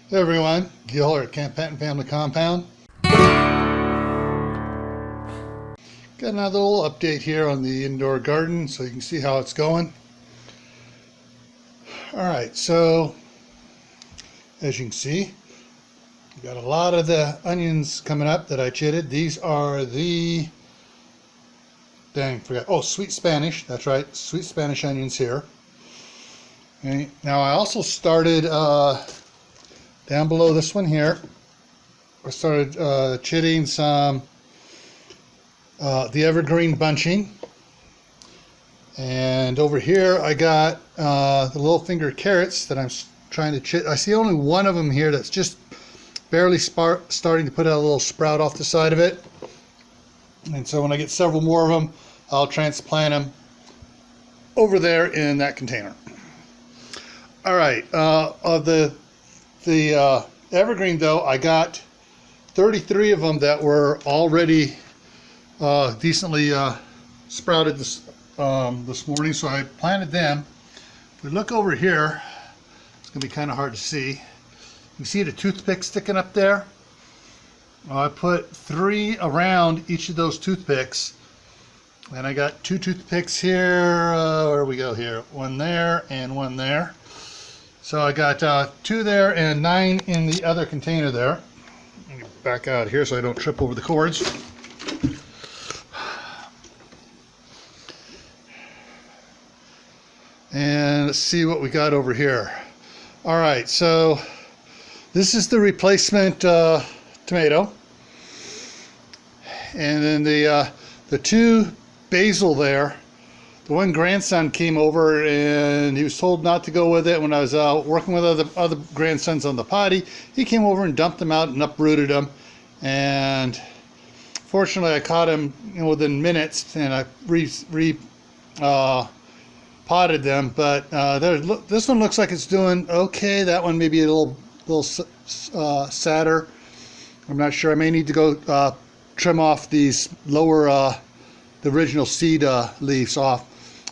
Hey everyone, Gil here at Camp Patton Family Compound. Got another little update here on the indoor garden so you can see how it's going. Alright, so as you can see, we got a lot of the onions coming up that I chitted. These are the, sweet Spanish, that's right, sweet Spanish onions here. Okay. Now I also started down below this one here, I started chitting some the evergreen bunching, and over here I got the little finger carrots that I'm trying to chit. I see only one of them here that's just barely starting to put out a little sprout off the side of it, and so when I get several more of them, I'll transplant them over there in that container. All right, of the evergreen though, I got 33 of them that were already decently sprouted this morning, so I planted them. If we look over here, it's going to be kind of hard to see. You see the toothpick sticking up there? I put 3 around each of those toothpicks, and I got 2 toothpicks here. Where we go here? 1 there and 1 there. So I got 2 there and 9 in the other container there. Let me back out here so I don't trip over the cords. And let's see what we got over here. All right, so this is the replacement tomato. And then the 2 basil there, the one grandson came over and he was told not to go with it when I was working with other grandsons on the potty. He came over and dumped them out and uprooted them. And fortunately I caught him within minutes, and I potted them. But this one looks like it's doing okay. That one maybe a little sadder. I'm not sure. I may need to go trim off these lower, the original seed leaves off,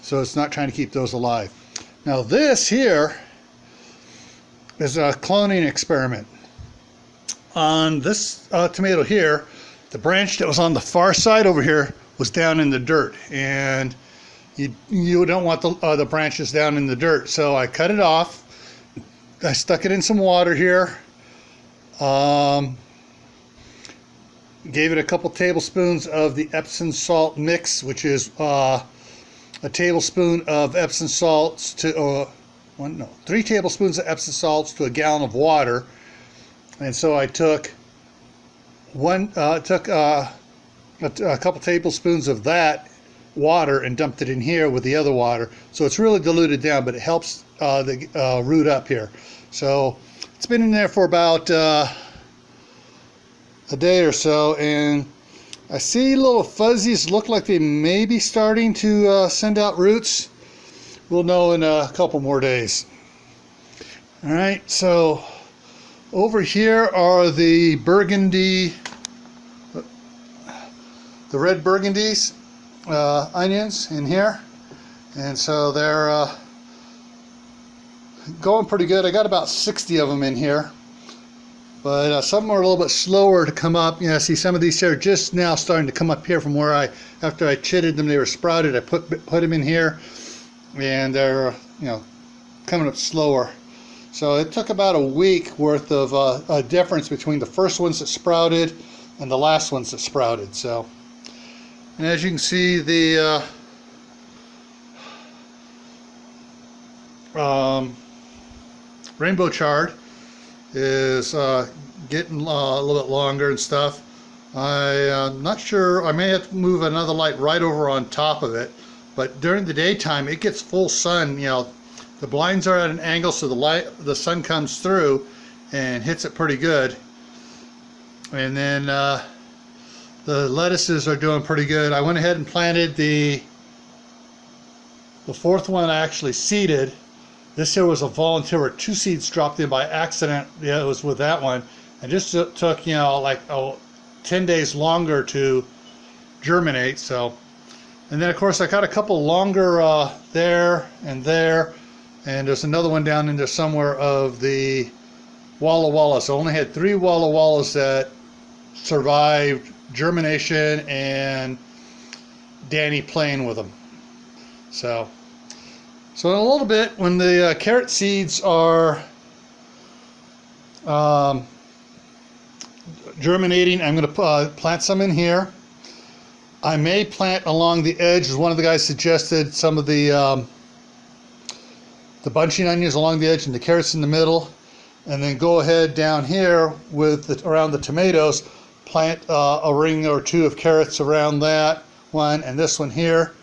so it's not trying to keep those alive. Now this here is a cloning experiment. On this tomato here, the branch that was on the far side over here was down in the dirt, and you don't want the branches down in the dirt, so I cut it off. I stuck it in some water here, gave it a couple tablespoons of the Epsom salt mix, which is a tablespoon of Epsom salts to 3 tablespoons of Epsom salts to a gallon of water. And so I took a couple tablespoons of that water and dumped it in here with the other water, so it's really diluted down, but it helps the root up here. So it's been in there for about a day or so, and I see little fuzzies look like they may be starting to send out roots. We'll know in a couple more days. All right, so over here are the burgundy, the red burgundies onions in here, and so they're going pretty good. I got about 60 of them in here, but some are a little bit slower to come up. You know, see some of these are just now starting to come up here from where after I chitted them, they were sprouted. I put them in here, and they're coming up slower. So it took about a week worth of a difference between the first ones that sprouted and the last ones that sprouted. So, and as you can see, the rainbow chard is getting a little bit longer and stuff. I'm not sure, I may have to move another light right over on top of it, but during the daytime it gets full sun. The blinds are at an angle, so the sun comes through and hits it pretty good. And then the lettuces are doing pretty good. I went ahead and planted the 4th one. I actually seeded. This here was a volunteer, 2 seeds dropped in by accident. Yeah, it was with that one. And just took, like 10 days longer to germinate. So, and then of course I got a couple longer there, and there's another one down in there somewhere of the Walla Wallas. I only had 3 Walla Wallas that survived germination and Danny playing with them. So in a little bit, when the carrot seeds are germinating, I'm going to plant some in here. I may plant along the edge, as one of the guys suggested, some of the bunching onions along the edge and the carrots in the middle, and then go ahead down here with around the tomatoes, plant a ring or 2 of carrots around that one and this one here.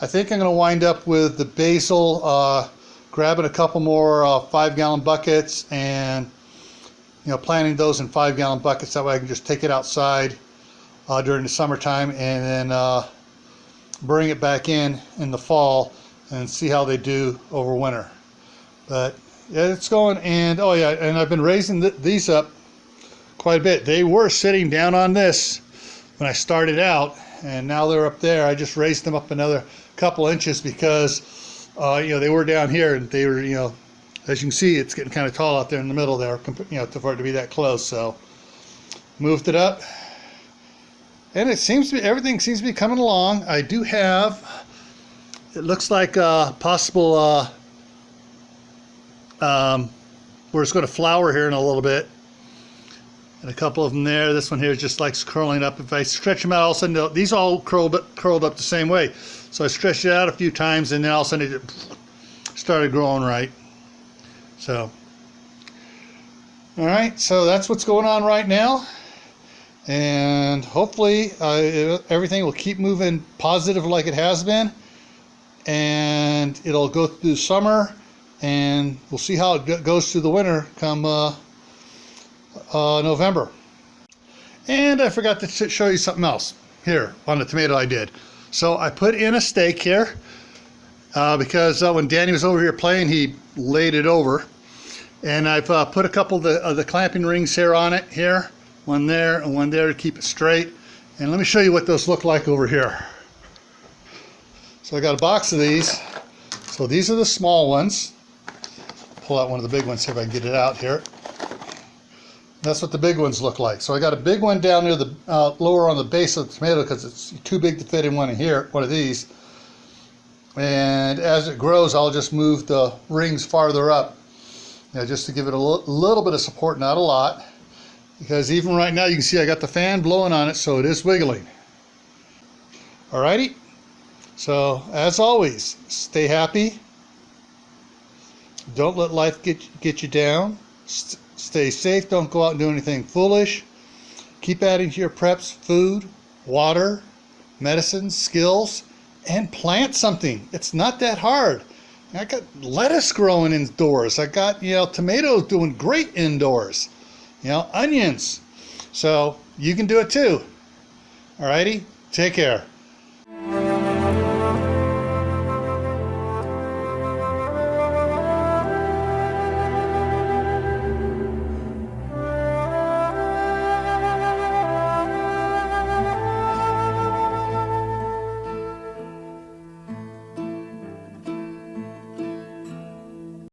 I think I'm going to wind up with the basil, grabbing a couple more 5-gallon buckets and planting those in 5-gallon buckets. That way I can just take it outside during the summertime and then bring it back in the fall and see how they do over winter. But yeah, it's going. And oh yeah, and I've been raising these up quite a bit. They were sitting down on this when I started out, and now they're up there. I just raised them up another couple inches because they were down here, and they were, as you can see, it's getting kind of tall out there in the middle there, for it to be that close. So moved it up, and it seems to be, everything seems to be coming along. I do have, it looks like a possible where it's going to flower here in a little bit, and a couple of them there. This one here just likes curling up. If I stretch them out, all of a sudden these all curled up the same way. So I stretched it out a few times, and then all of a sudden it started growing right. So, all right, so that's what's going on right now, and hopefully everything will keep moving positive like it has been, and it'll go through summer, and we'll see how it goes through the winter come November. And I forgot to show you something else here on the tomato I did. So I put in a stake here because when Danny was over here playing, he laid it over. And I've put a couple of the clamping rings here on it, here, one there and one there to keep it straight. And let me show you what those look like over here. So I got a box of these. So these are the small ones. Pull out one of the big ones, see if I can get it out here. That's what the big ones look like. So I got a big one down near the lower on the base of the tomato because it's too big to fit in one of these. And as it grows, I'll just move the rings farther up, just to give it a little bit of support, not a lot, because even right now you can see I got the fan blowing on it, so it is wiggling. Alrighty. So as always, stay happy. Don't let life get you down. Stay safe. Don't go out and do anything foolish. Keep adding to your preps food, water, medicine, skills, and plant something. It's not that hard. I got lettuce growing indoors. I got, tomatoes doing great indoors. Onions. So you can do it too. Alrighty? Take care.